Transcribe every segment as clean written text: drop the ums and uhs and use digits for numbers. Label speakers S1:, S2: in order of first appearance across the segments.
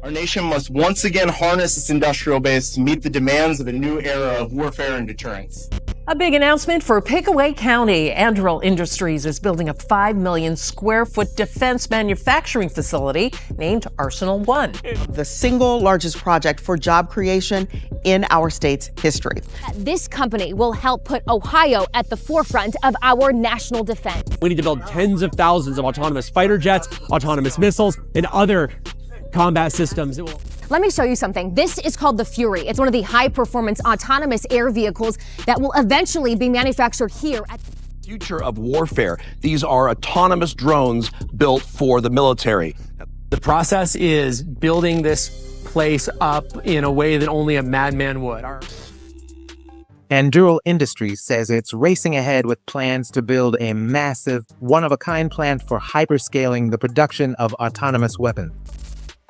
S1: Our nation must once again harness its industrial base to meet the demands of a new era of warfare and deterrence.
S2: A big announcement for Pickaway County. Anduril Industries is building a 5 million square foot defense manufacturing facility named Arsenal One.
S3: The single largest project for job creation in our state's history.
S4: This company will help put Ohio at the forefront of our national defense.
S5: We need to build tens of thousands of autonomous fighter jets, autonomous missiles, and other combat systems.
S4: Let me show you something. This is called the Fury. It's one of the high-performance autonomous air vehicles that will eventually be manufactured here at
S6: future of warfare. These are autonomous drones built for the military.
S5: The process is building this place up in a way that only a madman would.
S7: Anduril Industries says it's racing ahead with plans to build a massive, one-of-a-kind plant for hyperscaling the production of autonomous weapons.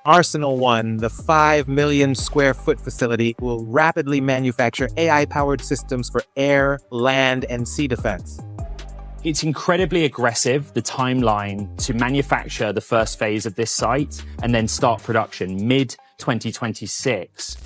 S7: Arsenal One, the 5 million square foot facility, will rapidly manufacture AI-powered systems for air, land, and sea defense.
S8: It's incredibly aggressive, the timeline to manufacture the first phase of this site and then start production mid-2026.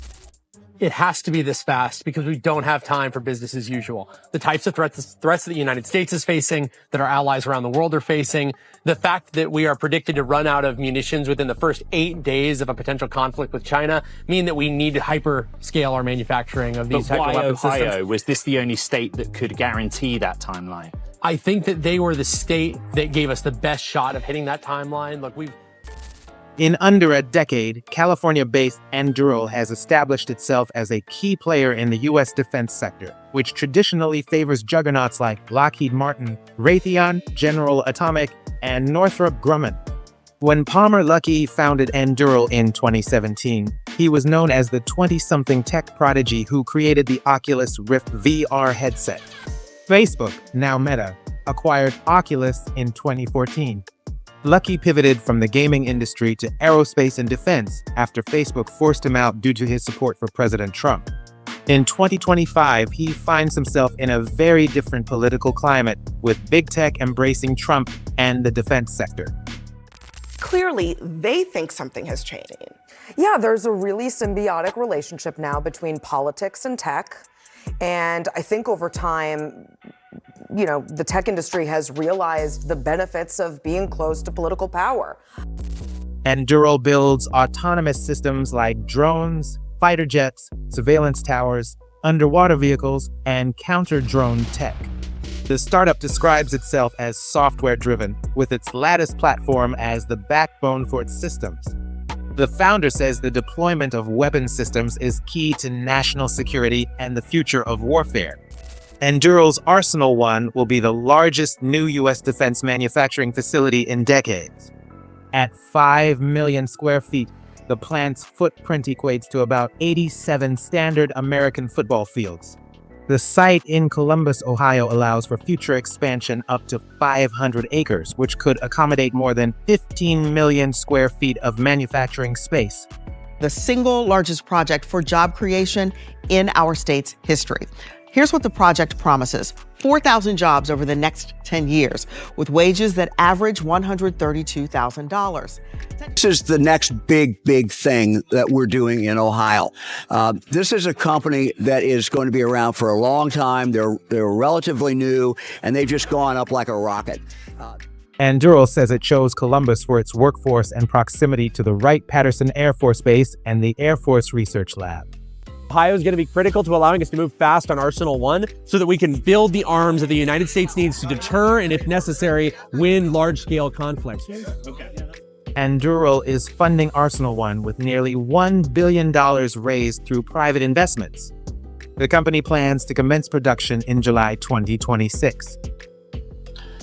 S5: It has to be this fast because we don't have time for business as usual. The types of threats that the United States is facing, that our allies around the world are facing, the fact that we are predicted to run out of munitions within the first 8 days of a potential conflict with China mean that we need to hyperscale our manufacturing of these types of weapon systems.
S8: But why Ohio? Was this the only state that could guarantee that timeline?
S5: I think that they were the state that gave us the best shot of hitting that timeline. Look,
S7: In under a decade, California-based Anduril has established itself as a key player in the U.S. defense sector, which traditionally favors juggernauts like Lockheed Martin, Raytheon, General Atomic, and Northrop Grumman. When Palmer Luckey founded Anduril in 2017, he was known as the 20-something tech prodigy who created the Oculus Rift VR headset. Facebook, now Meta, acquired Oculus in 2014. Luckey pivoted from the gaming industry to aerospace and defense after Facebook forced him out due to his support for President Trump. In 2025, he finds himself in a very different political climate, with big tech embracing Trump and the defense sector.
S3: Clearly, they think something has changed.
S9: Yeah, there's a really symbiotic relationship now between politics and tech. And I think over time, the tech industry has realized the benefits of being close to political power.
S7: Anduril builds autonomous systems like drones, fighter jets, surveillance towers, underwater vehicles, and counter-drone tech. The startup describes itself as software-driven, with its Lattice platform as the backbone for its systems. The founder says the deployment of weapon systems is key to national security and the future of warfare. Anduril's Arsenal One will be the largest new U.S. defense manufacturing facility in decades. At 5 million square feet, the plant's footprint equates to about 87 standard American football fields. The site in Columbus, Ohio allows for future expansion up to 500 acres, which could accommodate more than 15 million square feet of manufacturing space.
S3: The single largest project for job creation in our state's history. Here's what the project promises: 4,000 jobs over the next 10 years, with wages that average $132,000.
S10: This is the next big thing that we're doing in Ohio. This is a company that is going to be around for a long time. They're relatively new, and they've just gone up like a rocket.
S7: Anduril says it chose Columbus for its workforce and proximity to the Wright-Patterson Air Force Base and the Air Force Research Lab.
S5: Ohio is going to be critical to allowing us to move fast on Arsenal One so that we can build the arms that the United States needs to deter and, if necessary, win large-scale conflicts.
S7: Anduril is funding Arsenal One with nearly $1 billion raised through private investments. The company plans to commence production in July 2026.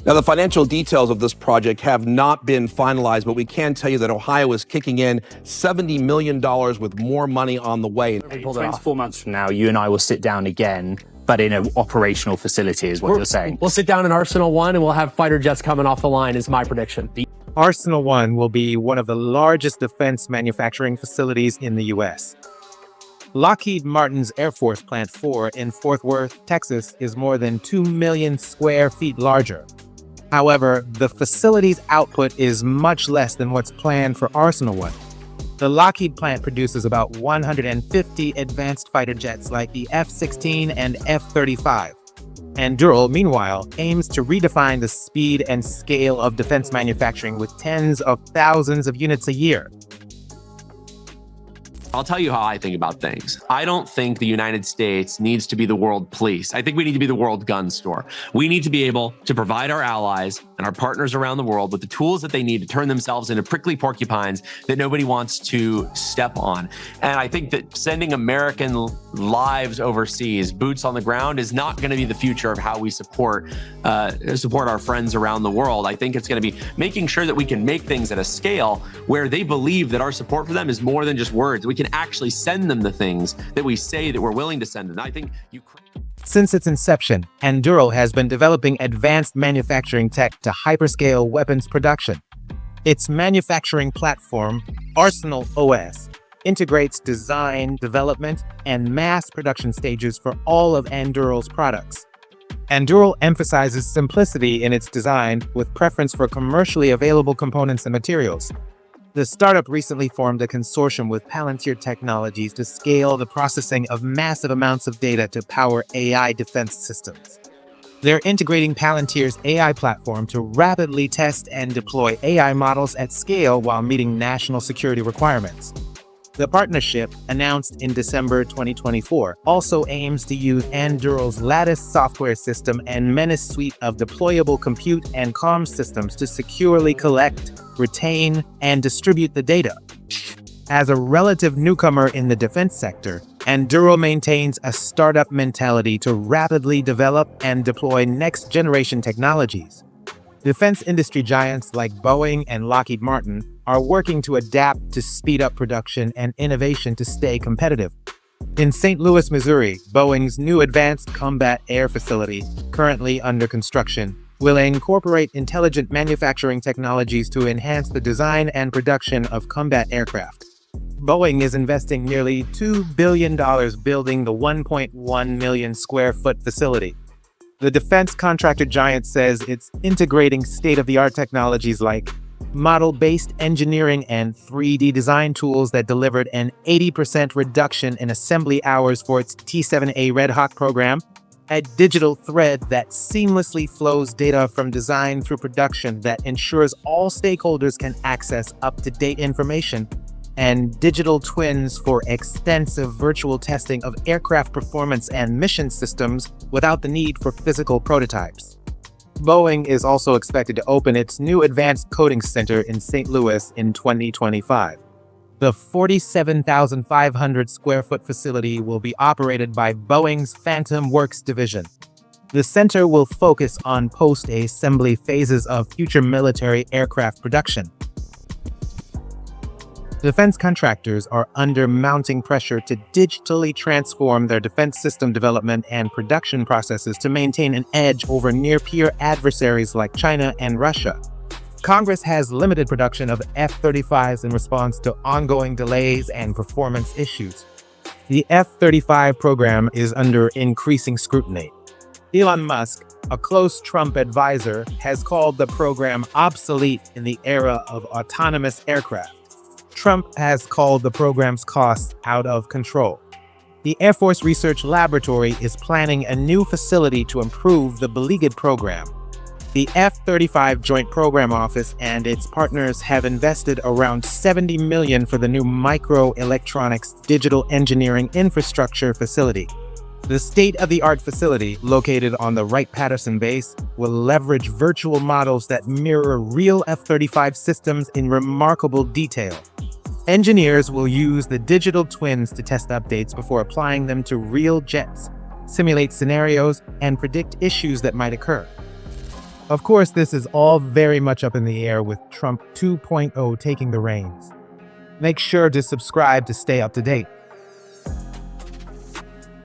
S6: Now, the financial details of this project have not been finalized, but we can tell you that Ohio is kicking in $70 million with more money on the way.
S8: 24 months from now, you and I will sit down again, but in an operational facility is what you're saying.
S5: We'll sit down in Arsenal One and we'll have fighter jets coming off the line is my prediction.
S7: Arsenal One will be one of the largest defense manufacturing facilities in the U.S. Lockheed Martin's Air Force Plant 4 in Fort Worth, Texas, is more than 2 million square feet larger. However, the facility's output is much less than what's planned for Arsenal One. The Lockheed plant produces about 150 advanced fighter jets like the F-16 and F-35. Anduril, meanwhile, aims to redefine the speed and scale of defense manufacturing with tens of thousands of units a year.
S11: I'll tell you how I think about things. I don't think the United States needs to be the world police. I think we need to be the world gun store. We need to be able to provide our allies and our partners around the world with the tools that they need to turn themselves into prickly porcupines that nobody wants to step on. And I think that sending American lives overseas, boots on the ground, is not going to be the future of how we support our friends around the world. I think it's going to be making sure that we can make things at a scale where they believe that our support for them is more than just words. We can actually send them the things that we say that we're willing to send them. I think
S7: Since its inception, Anduril has been developing advanced manufacturing tech to hyperscale weapons production. Its manufacturing platform, Arsenal OS, integrates design, development, and mass production stages for all of Anduril's products. Anduril emphasizes simplicity in its design with preference for commercially available components and materials. The startup recently formed a consortium with Palantir Technologies to scale the processing of massive amounts of data to power AI defense systems. They're integrating Palantir's AI platform to rapidly test and deploy AI models at scale while meeting national security requirements. The partnership, announced in December 2024, also aims to use Anduril's Lattice software system and Menace suite of deployable compute and comms systems to securely collect, retain, and distribute the data. As a relative newcomer in the defense sector, Anduril maintains a startup mentality to rapidly develop and deploy next-generation technologies. Defense industry giants like Boeing and Lockheed Martin are working to adapt to speed up production and innovation to stay competitive. In St. Louis, Missouri, Boeing's new Advanced Combat Air Facility, currently under construction, will incorporate intelligent manufacturing technologies to enhance the design and production of combat aircraft. Boeing is investing nearly $2 billion building the 1.1 million square foot facility. The defense contractor giant says it's integrating state-of-the-art technologies like model-based engineering and 3D design tools that delivered an 80% reduction in assembly hours for its T-7A Red Hawk program, a digital thread that seamlessly flows data from design through production that ensures all stakeholders can access up-to-date information, and digital twins for extensive virtual testing of aircraft performance and mission systems without the need for physical prototypes. Boeing is also expected to open its new Advanced Coding Center in St. Louis in 2025. The 47,500 square foot facility will be operated by Boeing's Phantom Works division. The center will focus on post-assembly phases of future military aircraft production. Defense contractors are under mounting pressure to digitally transform their defense system development and production processes to maintain an edge over near-peer adversaries like China and Russia. Congress has limited production of F-35s in response to ongoing delays and performance issues. The F-35 program is under increasing scrutiny. Elon Musk, a close Trump advisor, has called the program obsolete in the era of autonomous aircraft. Trump has called the program's costs out of control. The Air Force Research Laboratory is planning a new facility to improve the beleaguered program. The F-35 Joint Program Office and its partners have invested around $70 million for the new microelectronics digital engineering infrastructure facility. The state-of-the-art facility, located on the Wright-Patterson base, will leverage virtual models that mirror real F-35 systems in remarkable detail. Engineers will use the digital twins to test updates before applying them to real jets, simulate scenarios, and predict issues that might occur. Of course, this is all very much up in the air with Trump 2.0 taking the reins. Make sure to subscribe to stay up to date.